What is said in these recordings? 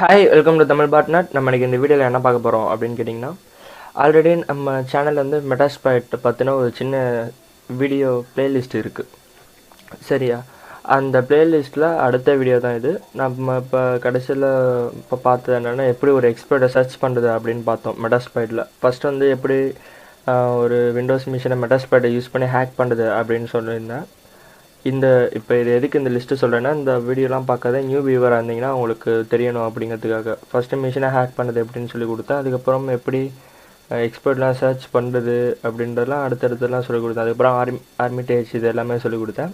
Hi welcome to Tamil பாட்நட். நம்ம இன்றைக்கி இந்த வீடியோவில் என்ன பார்க்க போகிறோம் அப்படின்னு கேட்டிங்கன்னா, ஆல்ரெடி நம்ம சேனலில் வந்து மெட்டாஸ்பாய்ட் பற்றின ஒரு சின்ன வீடியோ பிளேலிஸ்ட் இருக்குது. சரியா? அந்த பிளேலிஸ்ட்டில் அடுத்த வீடியோ தான் இது. நம்ம இப்போ கடைசியில் இப்போ பார்த்தது என்னென்னா, எப்படி ஒரு எக்ஸ்பர்ட்டை சர்ச் பண்ணுறது அப்படின்னு பார்த்தோம் மெட்டாஸ்பாய்ட்டில். ஃபஸ்ட் வந்து எப்படி ஒரு விண்டோஸ் மிஷினை மெட்டாஸ்பாய்ட்டை யூஸ் பண்ணி ஹேக் பண்ணுறது அப்படின்னு சொல்லியிருந்தேன். இப்போ இது எதுக்கு இந்த லிஸ்ட்டு சொல்கிறேன்னா, இந்த வீடியோலாம் பார்க்காத நியூ வியூவராக இருந்தீங்கன்னா உங்களுக்கு தெரியணும் அப்படிங்கிறதுக்காக. ஃபஸ்ட்டு மிஷினை ஹேக் பண்ணுறது எப்படின்னு சொல்லி கொடுத்தேன். அதுக்கப்புறம் எப்படி எக்ஸ்பர்ட்லாம் சர்ச் பண்ணுறது அப்படின்றதெல்லாம் அடுத்தடுத்துலாம் சொல்லிக் கொடுத்தேன். அதுக்கப்புறம் ஆர்மிடேஜ் இது எல்லாமே சொல்லிக் கொடுத்தேன்.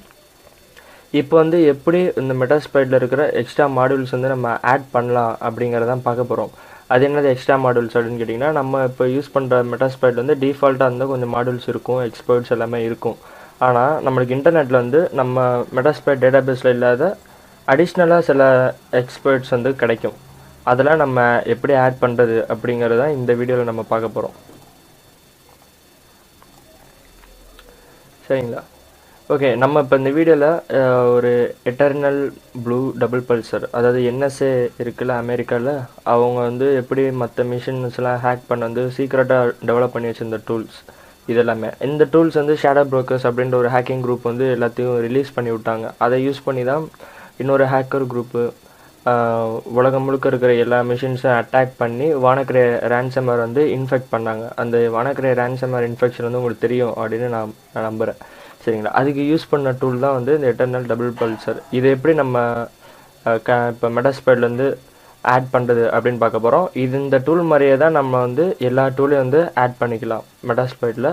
இப்போ வந்து எப்படி இந்த மெட்டாஸ்பாய்ட்டில் இருக்கிற எக்ஸ்ட்ரா மாடியூல்ஸ் வந்து நம்ம ஆட் பண்ணலாம் அப்படிங்கிறதான் பார்க்க போகிறோம். அது என்னது எக்ஸ்ட்ரா மாடியூல்ஸ் அப்படின்னு கேட்டிங்கன்னா, நம்ம இப்போ யூஸ் பண்ணுற மெட்டாஸ்பாய்ட் வந்து டிஃபால்ட்டாக இருந்தால் கொஞ்சம் மாடியூல்ஸ் இருக்கும், எக்ஸ்பர்ட்ஸ் எல்லாமே இருக்கும். ஆனால் நம்மளுக்கு இன்டர்நெட்டில் வந்து நம்ம மெட்டாஸ்பாய்ட் டேட்டாபேஸில் இல்லாத அடிஷ்னலாக சில எக்ஸ்பர்ட்ஸ் வந்து கிடைக்கும். அதெல்லாம் நம்ம எப்படி ஆட் பண்ணுறது அப்படிங்கிறது தான் இந்த வீடியோவில் நம்ம பார்க்க போகிறோம். சரிங்களா? ஓகே, நம்ம இப்போ இந்த வீடியோவில் ஒரு எட்டர்னல் ப்ளூ டபுள் பல்சர், அதாவது என்எஸ்ஏ இருக்குல்ல அமெரிக்காவில், அவங்க வந்து எப்படி மற்ற மிஷின்ஸ்லாம் ஹேக் பண்ண வந்து சீக்ரெட்டாக டெவலப் பண்ணி வச்சுருந்த டூல்ஸ் இதெல்லாமே. இந்த டூல்ஸ் வந்து ஷேடோ புரோக்கர்ஸ் அப்படின்ற ஒரு ஹேக்கிங் குரூப் வந்து எல்லாத்தையும் ரிலீஸ் பண்ணி விட்டாங்க. அதை யூஸ் பண்ணி தான் இன்னொரு ஹேக்கர் குரூப்பு உலகம் முழுக்க இருக்கிற எல்லா மிஷின்ஸும் அட்டாக் பண்ணி வானக்கிரே ரேன்சமர் வந்து இன்ஃபெக்ட் பண்ணாங்க. அந்த வானக்கிரே ரேன்சமர் இன்ஃபெக்ஷன் வந்து உங்களுக்கு தெரியும் அப்படின்னு நான் நம்புகிறேன். சரிங்களா? அதுக்கு யூஸ் பண்ண டூல் தான் வந்து இந்த எட்டர்னல் டபுள் பல்சர். இதை எப்படி நம்ம இப்போ மெட்டாஸ்பாய்ட்லேருந்து ஆட் பண்ணுறது அப்படின்னு பார்க்க போகிறோம். இந்த டூல் மாதிரியே தான் நம்ம வந்து எல்லா டூலையும் வந்து ஆட் பண்ணிக்கலாம் மெட்டாஸ்பாய்ட்டில்.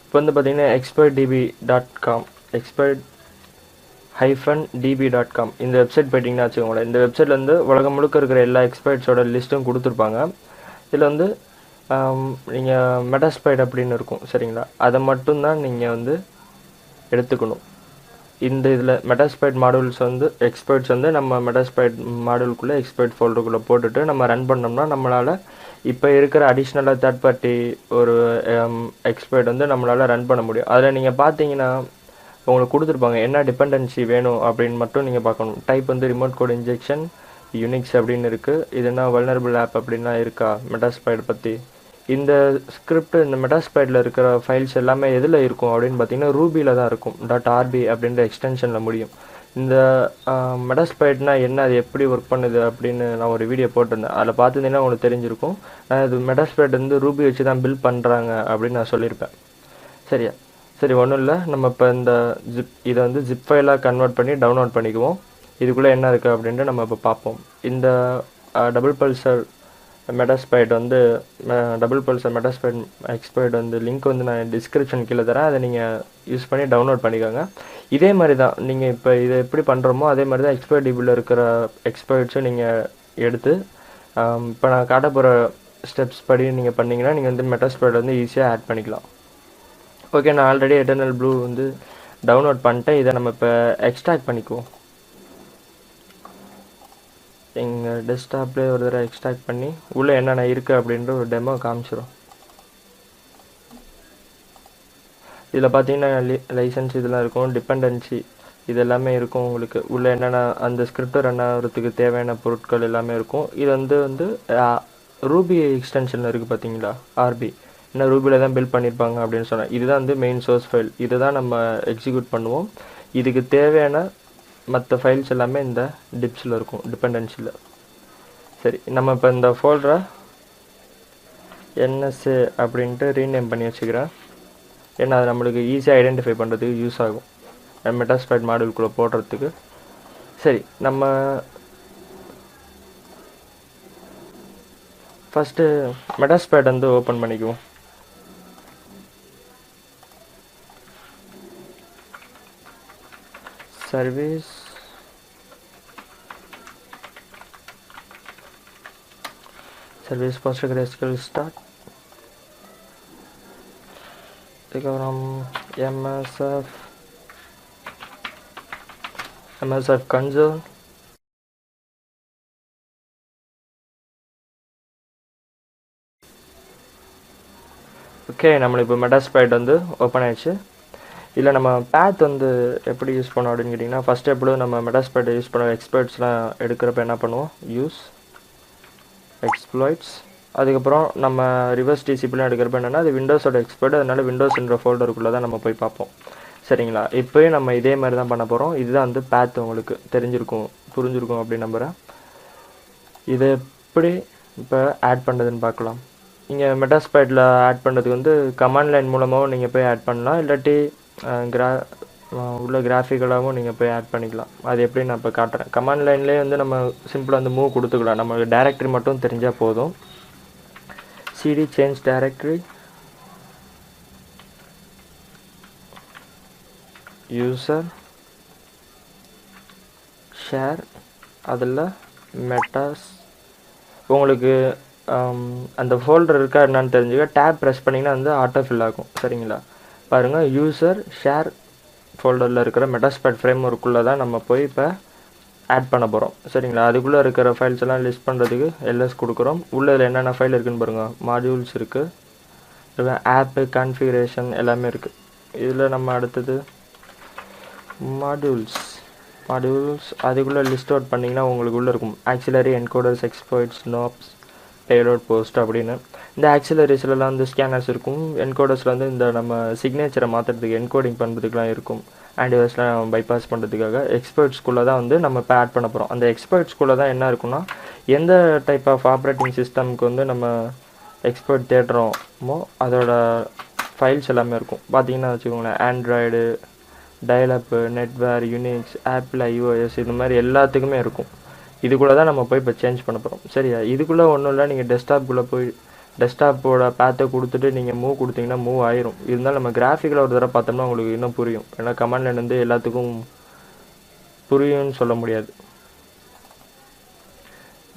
இப்போ வந்து பார்த்திங்கன்னா expert-db.com expert-db.com இந்த வெப்சைட் போய்ட்டிங்கன்னா வச்சுக்கோங்களேன். இந்த வெப்சைட்டில் வந்து உலகம் முழுக்க இருக்கிற எல்லா எக்ஸ்பர்ட்ஸோட லிஸ்ட்டும் கொடுத்துருப்பாங்க. இதில் வந்து நீங்கள் மெட்டாஸ்பாய்ட் அப்படின்னு இருக்கும். சரிங்களா? அதை மட்டும்தான் நீங்கள் வந்து எடுத்துக்கணும். இந்த இதில் மெட்டாஸ்பாய்ட் மாடியூல்ஸ் வந்து எக்ஸ்பர்ட்ஸ் வந்து நம்ம மெட்டாஸ்பாய்ட் மாடியூலுக்குள்ளே எக்ஸ்பர்ட் ஃபோல்டருக்குள்ளே போட்டுட்டு நம்ம ரன் பண்ணோம்னா நம்மளால் இப்போ இருக்கிற அடிஷ்னலாக தேர்ட் பார்ட்டி ஒரு எக்ஸ்பர்ட் வந்து நம்மளால் ரன் பண்ண முடியும். அதில் நீங்கள் பார்த்தீங்கன்னா உங்களுக்கு கொடுத்துருப்பாங்க என்ன டிபெண்டன்சி வேணும் அப்படின்னு மட்டும் நீங்கள் பார்க்கணும். டைப் வந்து ரிமோட் கோட் இன்ஜெக்ஷன் யூனிக்ஸ் அப்படின்னு இருக்குது. இதுனா வல்னரபிள் ஆப் அப்படின்னா இருக்கா மெட்டாஸ்பாய்ட் பற்றி. இந்த ஸ்கிரிப்ட் இந்த மெட்டாஸ்பாய்ட்டில் இருக்கிற ஃபைல்ஸ் எல்லாமே எதில் இருக்கும் அப்படின்னு பார்த்தீங்கன்னா ரூபியில் தான் இருக்கும். .rb அப்படின்ற எக்ஸ்டென்ஷனில் முடியும். இந்த மெட்டாஸ்பாய்ட்னா என்ன, அது எப்படி ஒர்க் பண்ணுது அப்படின்னு நான் ஒரு வீடியோ போட்டிருந்தேன். அதில் பார்த்துருந்தீங்கன்னா உங்களுக்கு தெரிஞ்சிருக்கும். நான் இது மெட்டாஸ்பாய்ட் வந்து ரூபி வச்சு தான் பில்ட் பண்ணுறாங்க அப்படின்னு நான் சொல்லியிருப்பேன். சரியா? சரி, ஒன்றும் இல்லை. நம்ம இப்போ இந்த இதை வந்து ஜிப் ஃபைலாக கன்வெர்ட் பண்ணி டவுன்லோட் பண்ணிக்குவோம். இதுக்குள்ளே என்ன இருக்குது அப்படின்ட்டு நம்ம இப்போ பார்ப்போம். இந்த டபுள் பல்சர் மெட்டாஸ்பாய்ட் வந்து டபுள் பல்சர் மெட்டாஸ்பாய்ட் எக்ஸ்பர்ட் வந்து லிங்க் வந்து நான் டிஸ்கிரிப்ஷன் கீழே தரேன். அதை நீங்கள் யூஸ் பண்ணி டவுன்லோட் பண்ணிக்கோங்க. இதே மாதிரி தான் நீங்கள் இப்போ இதை எப்படி பண்ணுறோமோ அதே மாதிரி தான் எக்ஸ்பர்ட் டிபியில் இருக்கிற எக்ஸ்பர்ட்ஸும் நீங்கள் எடுத்து இப்போ நான் காட்ட போகிற ஸ்டெப்ஸ் படி நீங்கள் பண்ணிங்கன்னா நீங்கள் வந்து மெட்டாஸ்பாய்ட் வந்து ஈஸியாக ஆட் பண்ணிக்கலாம். ஓகே, நான் ஆல்ரெடி எட்டர்னல் ப்ளூ வந்து டவுன்லோட் பண்ணிட்டேன். இதை நம்ம இப்போ எக்ஸ்ட்ராக்ட் பண்ணிக்குவோம். எங்கள் டெஸ்க்டாப்லேயே ஒரு தடவை எக்ஸ்ட்ராக்ட் பண்ணி உள்ளே என்னென்ன இருக்குது அப்படின்ற ஒரு டெமோ காமிச்சிடும். இதில் பார்த்தீங்கன்னா லைசன்ஸ் இதெல்லாம் இருக்கும், டிபெண்டன்சி இது எல்லாமே இருக்கும். உங்களுக்கு உள்ளே என்னென்ன அந்த ஸ்கிரிப்ட் ரன் ஆகிறதுக்கு தேவையான பொருட்கள் எல்லாமே இருக்கும். இது வந்து ரூபி எக்ஸ்டென்ஷனில் இருக்குது பார்த்தீங்களா, ஆர்பி. இன்னும் ரூபியில் தான் பில்ட் பண்ணியிருப்பாங்க அப்படின்னு சொன்னேன். இதுதான் வந்து மெயின் சோர்ஸ் ஃபைல். இதை தான் நம்ம எக்ஸிக்யூட் பண்ணுவோம். இதுக்கு தேவையான மற்ற ஃபைல்ஸ் எல்லாமே இந்த டிப்ஸில் இருக்கும், டிபெண்டன்சியில். சரி, நம்ம இப்போ இந்த ஃபோல்டரை என்எஸ்ஏ அப்படின்ட்டு ரீநேம் பண்ணி வச்சுக்கிறேன். ஏன்னா அது நம்மளுக்கு ஈஸியாக ஐடென்டிஃபை பண்ணுறதுக்கு யூஸ் ஆகும் மெட்டாஸ்பாய்ட் மாடியூல்குள்ளே போடுறதுக்கு. சரி, நம்ம ஃபஸ்ட்டு மெட்டாஸ்பாய்ட் வந்து ஓப்பன் பண்ணிக்குவோம். Service PostgreSQL start. அதுக்கப்புறம் MSF console. ஓகே, நம்மளுக்கு இப்போ மெட்டாஸ்பாய்ட் வந்து ஓப்பன் ஆயிடுச்சு. இல்லை நம்ம பேத் வந்து எப்படி யூஸ் பண்ணோம் அப்படின்னு கேட்டிங்கன்னா, ஃபஸ்ட்டு எப்படியும் நம்ம மெட்டாஸ்பாய்ட்டை யூஸ் பண்ண எக்ஸ்பர்ட்ஸ்லாம் எடுக்கிறப்ப என்ன பண்ணுவோம், யூஸ் எக்ஸ்ப்ளாய்ட்ஸ். அதுக்கப்புறம் நம்ம ரிவர்ஸ் டிசிபிலாம் எடுக்கிறப்ப என்னென்னா அது விண்டோஸோட எக்ஸ்பர்ட், அதனால விண்டோஸ்ன்ற ஃபோல்டருக்குள்ளே தான் நம்ம போய் பார்ப்போம். சரிங்களா? இப்போயும் நம்ம இதே மாதிரி தான் பண்ண போகிறோம். இதுதான் வந்து பேத் உங்களுக்கு தெரிஞ்சிருக்கும் புரிஞ்சிருக்கும் அப்படின்னு நம்புகிறேன். இதை எப்படி இப்போ ஆட் பண்ணுறதுன்னு பார்க்கலாம். நீங்கள் மெட்டாஸ்பைடில் ஆட் பண்ணுறதுக்கு வந்து கமாண்ட் லைன் மூலமாகவும் நீங்கள் போய் ஆட் பண்ணலாம், இல்லாட்டி உள்ள கிராஃபிக்கலாகவும் நீங்கள் போய் ஆட் பண்ணிக்கலாம். அது எப்படி நான் இப்போ காட்டுறேன். கமாண்ட் லைன்லேயே வந்து நம்ம சிம்பிளாக வந்து மூவ் கொடுத்துக்கலாம். நம்ம டைரக்டரி மட்டும் தெரிஞ்சால் போதும். cd change directory, user share, அதில் மெட்டாஸ். உங்களுக்கு அந்த ஃபோல்டர் இருக்கா என்னன்னு தெரிஞ்சுக்க டேப் ப்ரெஸ் பண்ணிங்கன்னா வந்து ஆட்டோ ஃபில் ஆகும். சரிங்களா? பாருங்கள், யூசர் ஷேர் ஃபோல்டரில் இருக்கிற மெட்டாஸ்பைட் ஃப்ரேம் ஒர்க்குள்ளே தான் நம்ம போய் இப்போ ஆட் பண்ண போகிறோம். சரிங்களா? அதுக்குள்ளே இருக்கிற ஃபைல்ஸ் எல்லாம் லிஸ்ட் பண்ணுறதுக்கு எல்எஸ் கொடுக்குறோம். உள்ளே என்னென்ன ஃபைல் இருக்குதுன்னு பாருங்கள். மாடியூல்ஸ் இருக்குது, ஆப்பு, கான்ஃபிகரேஷன் எல்லாமே இருக்குது. இதில் நம்ம அடுத்தது மாடியூல்ஸ் அதுக்குள்ளே லிஸ்ட் அவுட் பண்ணிங்கன்னா உங்களுக்கு உள்ளே இருக்கும் auxiliary, encoders, exploits, nops, payload, post அப்படின்னு. இந்த ஆக்சிலரிஸ்லாம் வந்து ஸ்கேனர்ஸ் இருக்கும். என்கோடர்ஸில் வந்து இந்த நம்ம சிக்னேச்சரை மாற்றுறதுக்கு என்கோடிங் பண்ணுறதுக்குலாம் இருக்கும். ஆன்டிவைரஸ்லாம் பைபாஸ் பண்ணுறதுக்காக எக்ஸ்பர்ட்ஸ்குள்ளே தான் வந்து நம்ம இப்போ ஆட் பண்ண போகிறோம். அந்த எக்ஸ்பர்ட்ஸ்குள்ளே தான் என்ன இருக்குன்னா, எந்த டைப் ஆஃப் ஆப்ரேட்டிங் சிஸ்டம்க்கு வந்து நம்ம எக்ஸ்பர்ட் தேடுறோமோ அதோட ஃபைல்ஸ் எல்லாமே இருக்கும். பார்த்தீங்கன்னா வச்சுக்கோங்களேன், ஆண்ட்ராய்டு, டயலப்பு, நெட்வேர், யூனிக்ஸ், ஆப்பிள், iOS இந்த மாதிரி எல்லாத்துக்குமே இருக்கும். இதுக்குள்ளே தான் நம்ம போய் இப்போ சேஞ்ச் பண்ண போகிறோம். சரியா? இதுக்குள்ளே ஒன்றும் இல்லை, நீங்கள் டெஸ்க்டாப்புக்குள்ளே போய் டெஸ்க்டாப்போட பேத்தை கொடுத்துட்டு நீங்கள் மூவ் கொடுத்தீங்கன்னா மூவ் ஆயிரும். இருந்தாலும் நம்ம கிராஃபிக்கில் ஒரு தடவை பார்த்தோம்னா உங்களுக்கு இன்னும் புரியும். ஏன்னா கமாண்ட்ல வந்து எல்லாத்துக்கும் புரியும்னு சொல்ல முடியாது.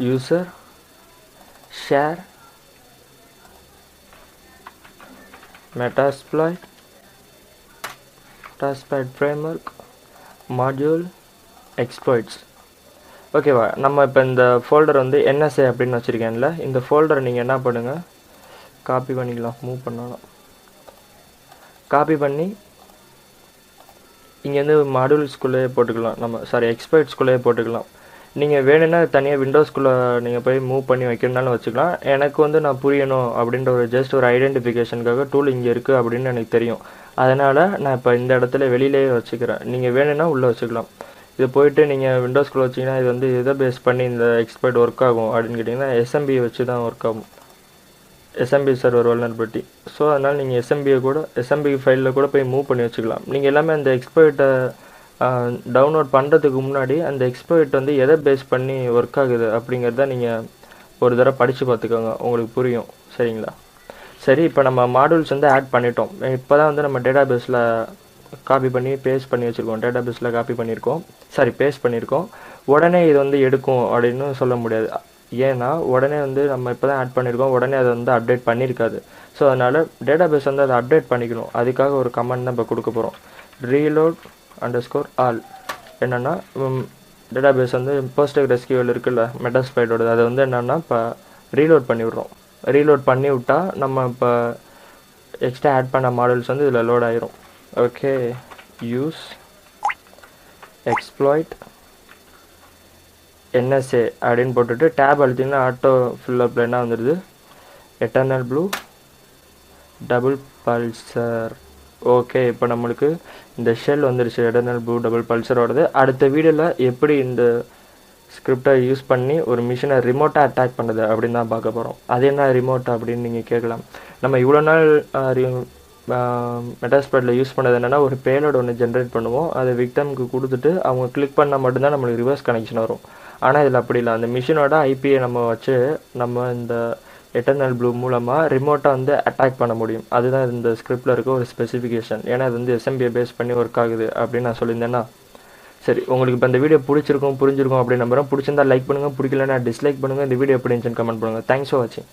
User share Metasploit framework module exploits. ஓகேவா? நம்ம இப்போ இந்த ஃபோல்டர் வந்து NSA அப்படின்னு வச்சுருக்கேன்ல, இந்த ஃபோல்டரை நீங்கள் என்ன பண்ணுங்கள், காப்பி பண்ணிக்கலாம். மூவ் பண்ணலாம், காப்பி பண்ணி இங்கேருந்து மாடியூல்ஸ்குள்ளேயே போட்டுக்கலாம். எக்ஸ்பர்ட்ஸ்குள்ளேயே போட்டுக்கலாம். நீங்கள் வேணும்னா தனியாக விண்டோஸ்குள்ளே நீங்கள் போய் மூவ் பண்ணி வைக்கிறனாலும் வச்சுக்கலாம். எனக்கு வந்து நான் புரியணும் அப்படின்ற ஜஸ்ட் ஒரு ஐடென்டிஃபிகேஷனுக்காக டூல் இங்கே இருக்குது அப்படின்னு எனக்கு தெரியும். அதனால் நான் இப்போ இந்த இடத்துல வெளியிலேயே வச்சுக்கிறேன். நீங்கள் வேணும்னா உள்ளே வச்சுக்கலாம். இது போயிட்டு நீங்கள் விண்டோஸ்குள்ளே வச்சிங்கன்னா இது வந்து எதை பேஸ் பண்ணி இந்த எக்ஸ்பர்ட் ஒர்க் ஆகும் அப்படின்னு கேட்டிங்கன்னா SMB வச்சு தான் ஒர்க் ஆகும். SMB server vulnerability. ஸோ அதனால் நீங்கள் SMB ஃபைலில் கூட போய் மூவ் பண்ணி வச்சுக்கலாம். நீங்கள் எல்லாமே அந்த எக்ஸ்பர்ட்டை டவுன்லோட் பண்ணுறதுக்கு முன்னாடி அந்த எக்ஸ்பர்ட் வந்து எதை பேஸ் பண்ணி ஒர்க் ஆகுது அப்படிங்கிறத நீங்கள் ஒரு தடவை படித்து பார்த்துக்கோங்க, உங்களுக்கு புரியும். சரிங்களா? சரி, இப்போ நம்ம மாடியூல்ஸ் வந்து ஆட் பண்ணிட்டோம். இப்போ தான் வந்து நம்ம டேட்டாபேஸில் காப்பி பண்ணி பேஸ்ட் பண்ணி வச்சுருக்கோம். டேட்டாபேஸில் காப்பி பண்ணியிருக்கோம், பேஸ்ட் பண்ணியிருக்கோம். உடனே இது வந்து எடுக்கும் அப்படின்னு சொல்ல முடியாது. ஏன்னா உடனே வந்து நம்ம இப்போ தான் ஆட் பண்ணியிருக்கோம், உடனே அதை வந்து அப்டேட் பண்ணியிருக்காது. ஸோ அதனால் டேட்டாபேஸ் வந்து அதை அப்டேட் பண்ணிக்கணும். அதுக்காக ஒரு கமெண்ட் தான் இப்போ கொடுக்க போகிறோம். reload_all என்னென்னா, டேட்டாபேஸ் வந்து PostgreSQL இருக்குல்ல மெட்டாஸ்பைடோட, அதை வந்து என்னென்னா இப்போ ரீலோட் பண்ணி விட்றோம். ரீலோட் பண்ணி விட்டால் நம்ம இப்போ எக்ஸ்ட்ரா ஆட் பண்ண மாடல்ஸ் வந்து இதில் லோட் ஆயிரும். ஓகே, யூஸ் எக்ஸ்ப்ளாய்ட் NSA அப்படின்னு போட்டுட்டு டேப் அழுத்திங்கன்னா ஆட்டோ ஃபில்லப்பில் என்ன வந்துடுது, eternal blue double Pulsar. Okay, இப்போ நம்மளுக்கு இந்த ஷெல் வந்துடுச்சு, எட்டர்னல் ப்ளூ டபுள் பல்சரோடது. அடுத்த வீடியோவில் எப்படி இந்த ஸ்கிரிப்டை யூஸ் பண்ணி ஒரு மிஷினை ரிமோட்டாக அட்டாக் பண்ணுறது அப்படின்னு தான் பார்க்க போகிறோம். அது என்ன ரிமோட் அப்படின்னு நீங்கள் கேட்கலாம். நம்ம இவ்வளோ நாள் மெட்டாஸ்பைடில் யூஸ் பண்ணது என்னென்னா, ஒரு பேலோட் ஒன்று ஜென்ரேட் பண்ணுவோம், அதை விக்டமுக்கு கொடுத்துட்டு அவங்க கிளிக் பண்ணால் மட்டும்தான் நம்மளுக்கு ரிவர்ஸ் கனெக்ஷன் வரும். ஆனால் இதில் அப்படி இல்லை. அந்த மிஷினோட ஐபியை நம்ம வச்சு நம்ம இந்த எட்டர்னல் ப்ளூ மூலமாக ரிமோட்டாக வந்து அட்டாக் பண்ண முடியும். அதுதான் இந்த ஸ்கிரிப்டில் இருக்க ஒரு ஸ்பெசிஃபிகேஷன். ஏன்னா அது வந்து SMBயை பேஸ் பண்ணி ஒர்க் ஆகுது அப்படின்னு நான் சொல்லியிருந்தேன்னா. சரி, உங்களுக்கு இப்போ இந்த வீடியோ புரிஞ்சிருக்கும் அப்படின்னு நம்புறேன். பிடிச்சிருந்தா லைக் பண்ணுங்கள், பிடிக்கலன்னா டிஸ்லைக் பண்ணுங்கள். இந்த வீடியோ எப்படி இருந்துச்சுன்னு கமெண்ட் பண்ணுங்கள். தேங்க்ஸ் ஃபார் வாட்சிங்.